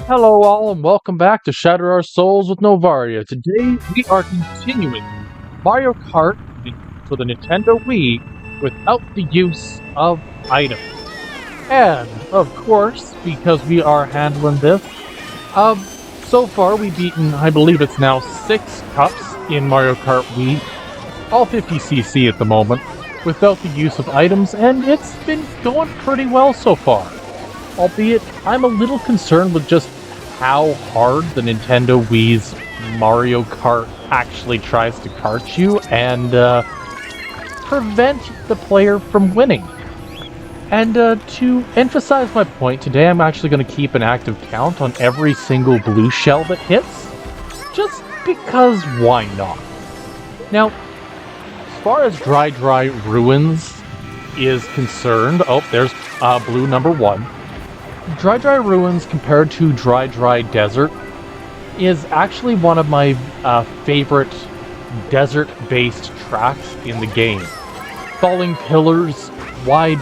Hello all and welcome back to Shatter Our Souls with Novaria. Today we are continuing Mario Kart for the Nintendo Wii without the use of items. And, of course, because we are handling this, so far we've beaten, I believe it's now 6 cups in Mario Kart Wii, all 50cc at the moment, without the use of items, and it's been going pretty well so far. Albeit, I'm a little concerned with just how hard the Nintendo Wii's Mario Kart actually tries to kart you and prevent the player from winning. And to emphasize my point, today I'm actually going to keep an active count on every single blue shell that hits, just because why not? Now, as far as Dry Ruins is concerned, there's blue number 1. Dry Ruins compared to Dry Desert is actually one of my favorite desert-based tracks in the game. Falling pillars, wide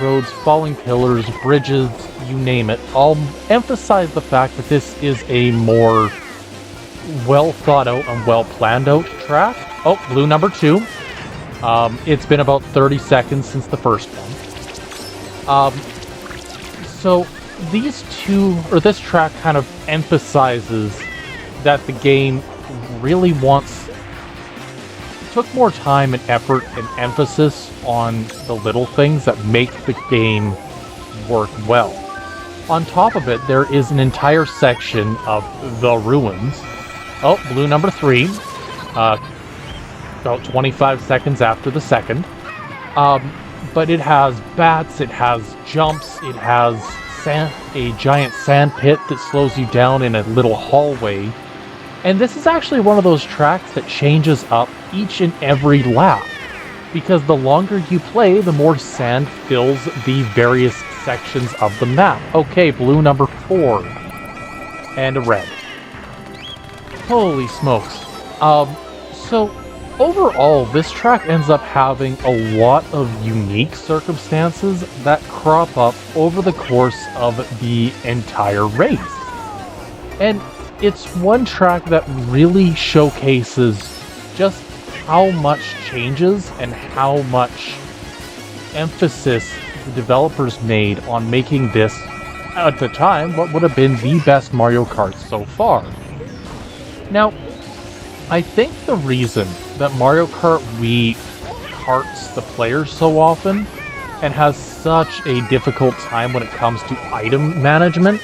roads, falling pillars, bridges, you name it. I'll emphasize the fact that this is a more well thought out and well planned out track. Oh, blue number 2. It's been about 30 seconds since the first one. So this track kind of emphasizes that the game really took more time and effort and emphasis on the little things that make the game work well. On top of it, there is an entire section of the ruins. Oh, blue number 3. About 25 seconds after the second. But it has bats, it has jumps, it has a giant sand pit that slows you down in a little hallway. And this is actually one of those tracks that changes up each and every lap. Because the longer you play, the more sand fills the various sections of the map. Okay, blue number 4. And a red. Holy smokes. So overall, this track ends up having a lot of unique circumstances that crop up over the course of the entire race. And it's one track that really showcases just how much changes and how much emphasis the developers made on making this, at the time, what would have been the best Mario Kart so far. Now, I think the reason that Mario Kart Wii karts the players so often and has such a difficult time when it comes to item management.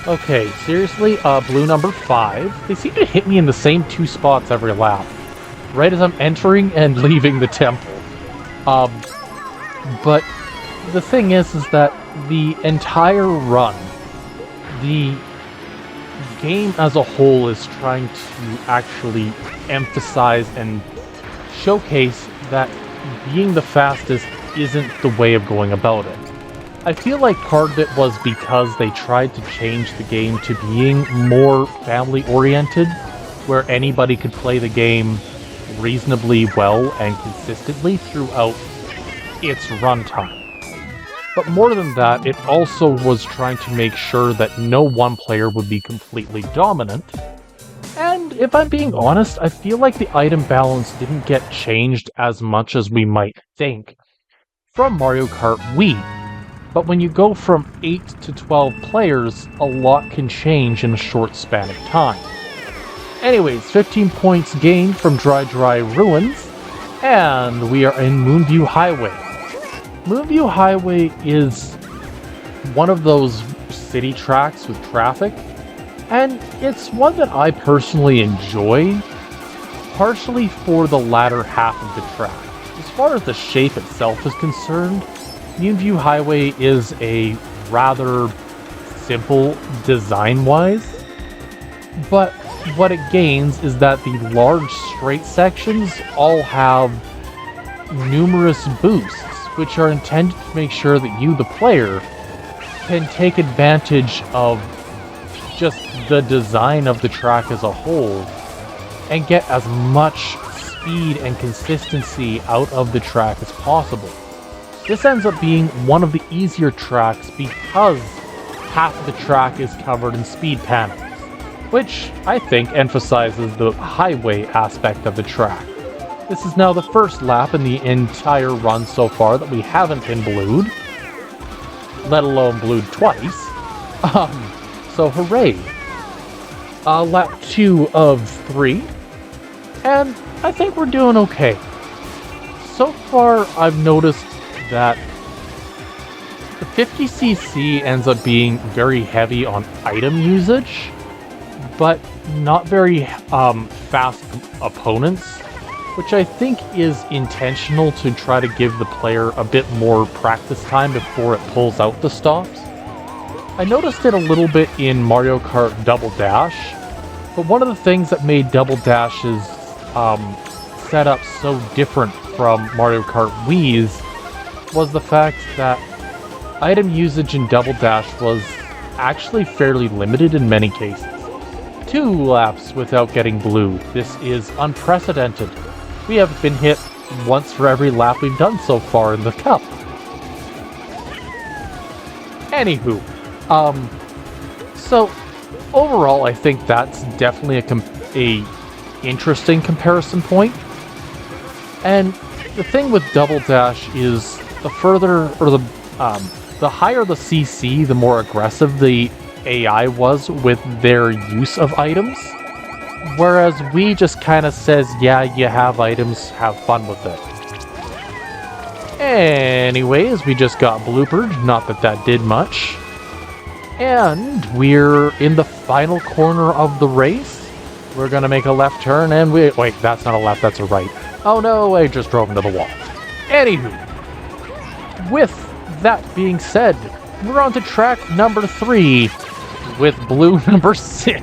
Okay, seriously, blue number 5. They seem to hit me in the same 2 spots every lap, right as I'm entering and leaving the temple. But the thing is that the entire run, the game as a whole is trying to actually emphasize and showcase that being the fastest isn't the way of going about it. I feel like part of it was because they tried to change the game to being more family-oriented, where anybody could play the game reasonably well and consistently throughout its runtime. But more than that, it also was trying to make sure that no one player would be completely dominant. And if I'm being honest, I feel like the item balance didn't get changed as much as we might think from Mario Kart Wii. But when you go from 8 to 12 players, a lot can change in a short span of time. Anyways, 15 points gained from Dry Ruins, and we are in Moonview Highway. Moonview Highway is one of those city tracks with traffic, and it's one that I personally enjoy, partially for the latter half of the track. As far as the shape itself is concerned, Moonview Highway is a rather simple design-wise, but what it gains is that the large straight sections all have numerous boosts, which are intended to make sure that you, the player, can take advantage of just the design of the track as a whole and get as much speed and consistency out of the track as possible. This ends up being one of the easier tracks because half of the track is covered in speed panels, which I think emphasizes the highway aspect of the track. This is now the first lap in the entire run so far that we haven't been blued, let alone blued twice. So hooray. Lap 2 of 3, and I think we're doing okay. So far, I've noticed that the 50cc ends up being very heavy on item usage, but not very fast opponents, which I think is intentional to try to give the player a bit more practice time before it pulls out the stops. I noticed it a little bit in Mario Kart Double Dash, but one of the things that made Double Dash's setup so different from Mario Kart Wii's was the fact that item usage in Double Dash was actually fairly limited in many cases. 2 laps without getting blue. This is unprecedented. We have been hit once for every lap we've done so far in the cup. Anywho, so overall I think that's definitely a interesting comparison point. And the thing with Double Dash is the higher the CC, the more aggressive the AI was with their use of items. Whereas we just kind of says, yeah, you have items, have fun with it. Anyways, we just got bloopered, not that that did much. And we're in the final corner of the race. We're gonna make a left turn and wait, that's not a left, that's a right. Oh no, I just drove into the wall. Anywho, with that being said, we're on to track number 3 with blue number 6.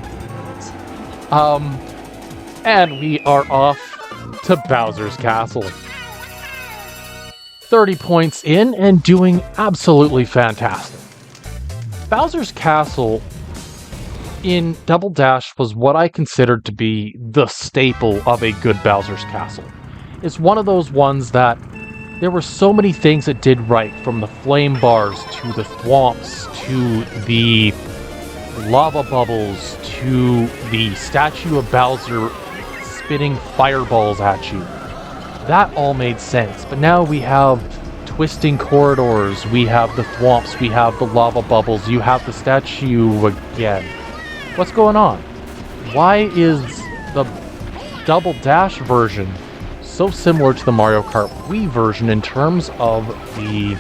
And we are off to Bowser's Castle. 30 points in and doing absolutely fantastic. Bowser's Castle in Double Dash was what I considered to be the staple of a good Bowser's Castle. It's one of those ones that there were so many things it did right, from the flame bars to the thwomps to the lava bubbles to the statue of Bowser spitting fireballs at you. That all made sense, but now we have twisting corridors, we have the thwomps, we have the lava bubbles, you have the statue again. What's going on? Why is the Double Dash version so similar to the Mario Kart Wii version in terms of the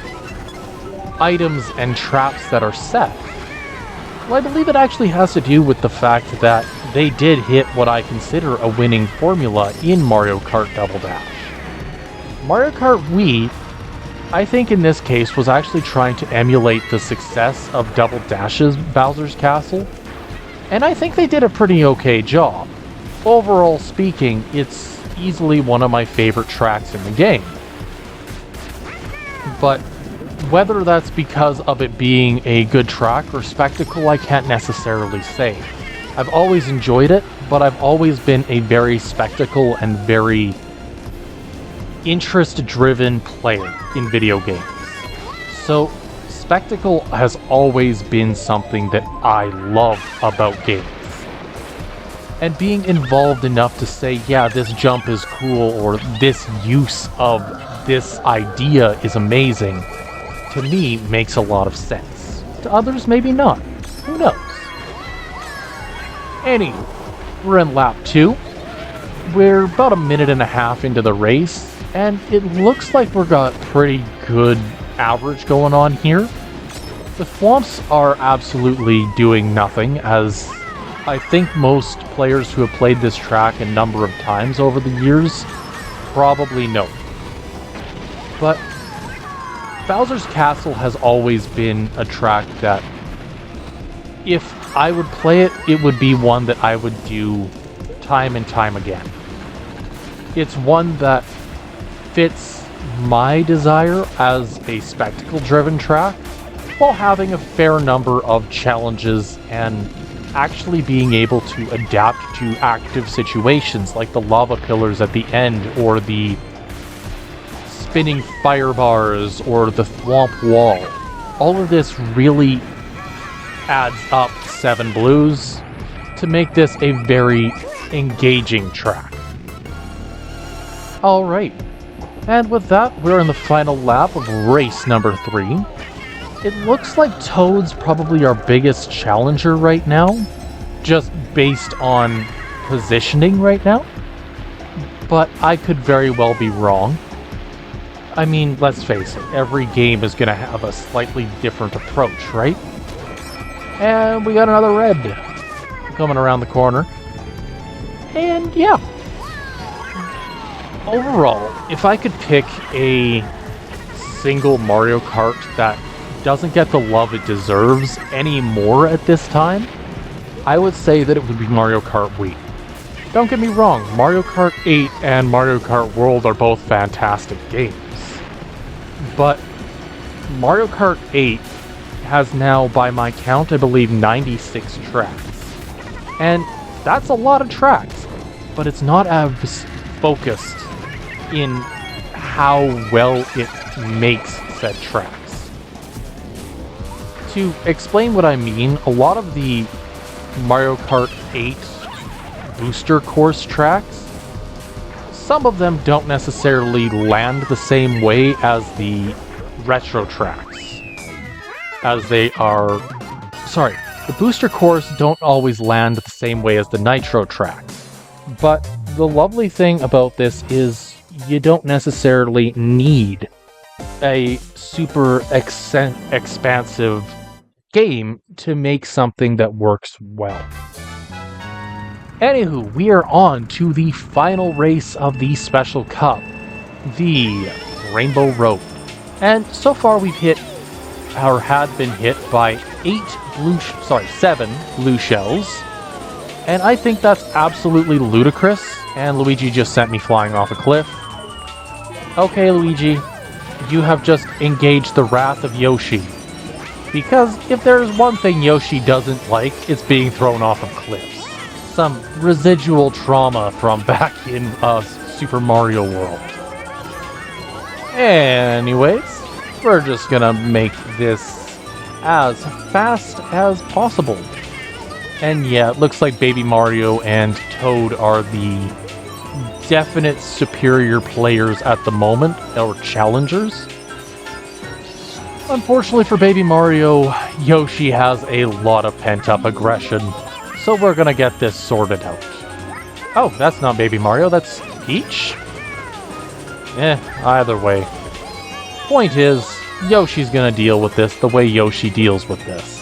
items and traps that are set? Well, I believe it actually has to do with the fact that they did hit what I consider a winning formula in Mario Kart Double Dash. Mario Kart Wii, I think in this case, was actually trying to emulate the success of Double Dash's Bowser's Castle, and I think they did a pretty okay job. Overall speaking, it's easily one of my favorite tracks in the game. But whether that's because of it being a good track or spectacle, I can't necessarily say. I've always enjoyed it, but I've always been a very spectacle and very interest-driven player in video games. So, spectacle has always been something that I love about games. And being involved enough to say, yeah, this jump is cool, or this use of this idea is amazing, to me makes a lot of sense. To others, maybe not. Who knows? Anyway, we're in lap 2. We're about a minute and a half into the race, and it looks like we've got pretty good average going on here. The thwomps are absolutely doing nothing, as I think most players who have played this track a number of times over the years probably know. But Bowser's Castle has always been a track that, if I would play it, it would be one that I would do time and time again. It's one that fits my desire as a spectacle-driven track, while having a fair number of challenges and actually being able to adapt to active situations like the lava pillars at the end, or the spinning fire bars, or the thwomp wall. All of this really adds up 7 blues to make this a very engaging track. Alright, and with that, we're in the final lap of race number 3. It looks like Toad's probably our biggest challenger right now, just based on positioning right now. But I could very well be wrong. I mean, let's face it, every game is going to have a slightly different approach, right? And we got another red coming around the corner. And yeah. Overall, if I could pick a single Mario Kart that doesn't get the love it deserves anymore at this time, I would say that it would be Mario Kart Wii. Don't get me wrong, Mario Kart 8 and Mario Kart World are both fantastic games. But Mario Kart 8 has now, by my count, I believe 96 tracks. And that's a lot of tracks, but it's not as focused in how well it makes said tracks. To explain what I mean, a lot of the Mario Kart 8 booster course tracks, some of them don't necessarily land the same way as the retro tracks. The booster course don't always land the same way as the nitro tracks. But the lovely thing about this is you don't necessarily need a super expansive game to make something that works well. Anywho, we are on to the final race of the Special Cup, the Rainbow Road. And so far we've hit, or had been hit by 7 blue shells. And I think that's absolutely ludicrous, and Luigi just sent me flying off a cliff. Okay, Luigi, you have just engaged the wrath of Yoshi. Because if there's one thing Yoshi doesn't like, it's being thrown off of cliffs. Some residual trauma from back in Super Mario World. Anyways, we're just gonna make this as fast as possible. And yeah, it looks like Baby Mario and Toad are the definite superior players at the moment, or challengers. Unfortunately for Baby Mario, Yoshi has a lot of pent-up aggression, so we're gonna get this sorted out. Oh, that's not Baby Mario, that's Peach? Either way. Point is, Yoshi's gonna deal with this the way Yoshi deals with this.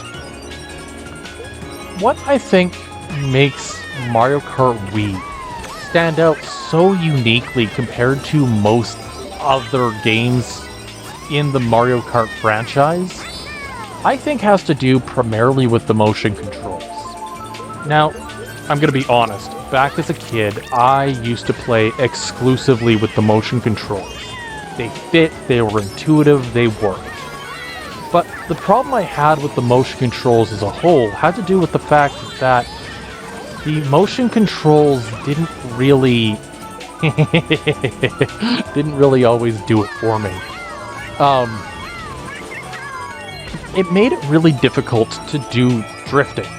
What I think makes Mario Kart Wii stand out so uniquely compared to most other games in the Mario Kart franchise, I think has to do primarily with the motion controls. Now, I'm gonna be honest, back as a kid, I used to play exclusively with the motion controls. They fit, they were intuitive, they worked. But the problem I had with the motion controls as a whole had to do with the fact that the motion controls didn't really always do it for me. It made it really difficult to do drifting.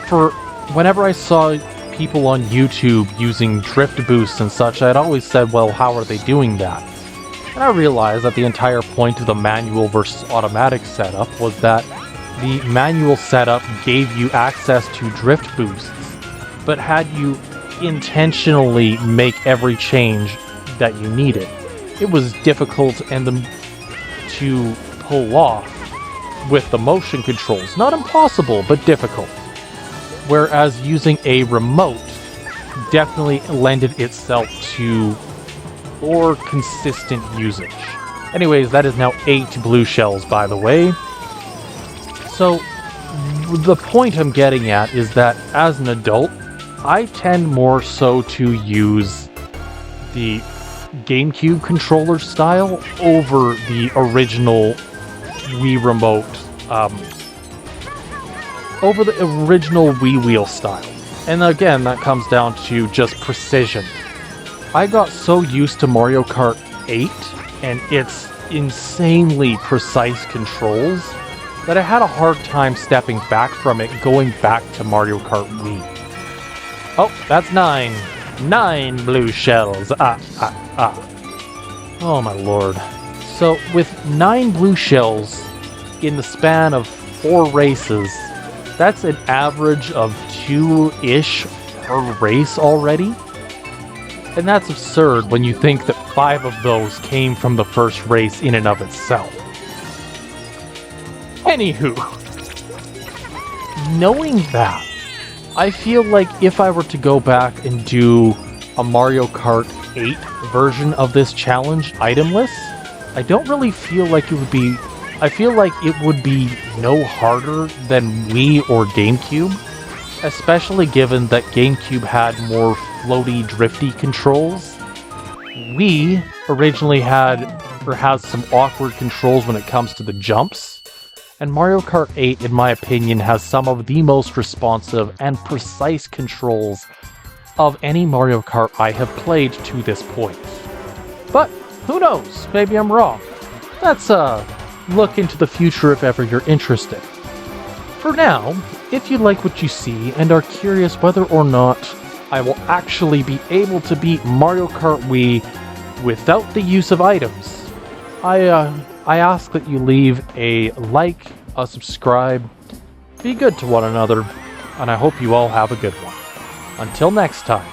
For whenever I saw people on YouTube using drift boosts and such, I'd always said, well, how are they doing that? And I realized that the entire point of the manual versus automatic setup was that the manual setup gave you access to drift boosts, but had you intentionally make every change that you needed. It was difficult to pull off with the motion controls. Not impossible, but difficult. Whereas using a remote definitely lended itself to more consistent usage. Anyways, that is now 8 blue shells, by the way. So, the point I'm getting at is that as an adult, I tend more so to use the GameCube controller style over the original Wii Remote, over the original Wii Wheel style. And again, that comes down to just precision. I got so used to Mario Kart 8 and its insanely precise controls that I had a hard time stepping back from it going back to Mario Kart Wii. Oh, that's 9. 9 blue shells. Oh my lord. So with 9 blue shells in the span of 4 races, that's an average of 2-ish per race already. And that's absurd when you think that 5 of those came from the first race in and of itself. Anywho, knowing that, I feel like if I were to go back and do a Mario Kart 8 version of this challenge, itemless, I don't really feel like it would be... I feel like it would be no harder than Wii or GameCube, especially given that GameCube had more floaty, drifty controls. Wii originally had, or has some awkward controls when it comes to the jumps, and Mario Kart 8, in my opinion, has some of the most responsive and precise controls of any Mario Kart I have played to this point. But, who knows? Maybe I'm wrong. That's a look into the future if ever you're interested. For now, if you like what you see and are curious whether or not I will actually be able to beat Mario Kart Wii without the use of items, I ask that you leave a like, a subscribe, be good to one another, and I hope you all have a good one. Until next time.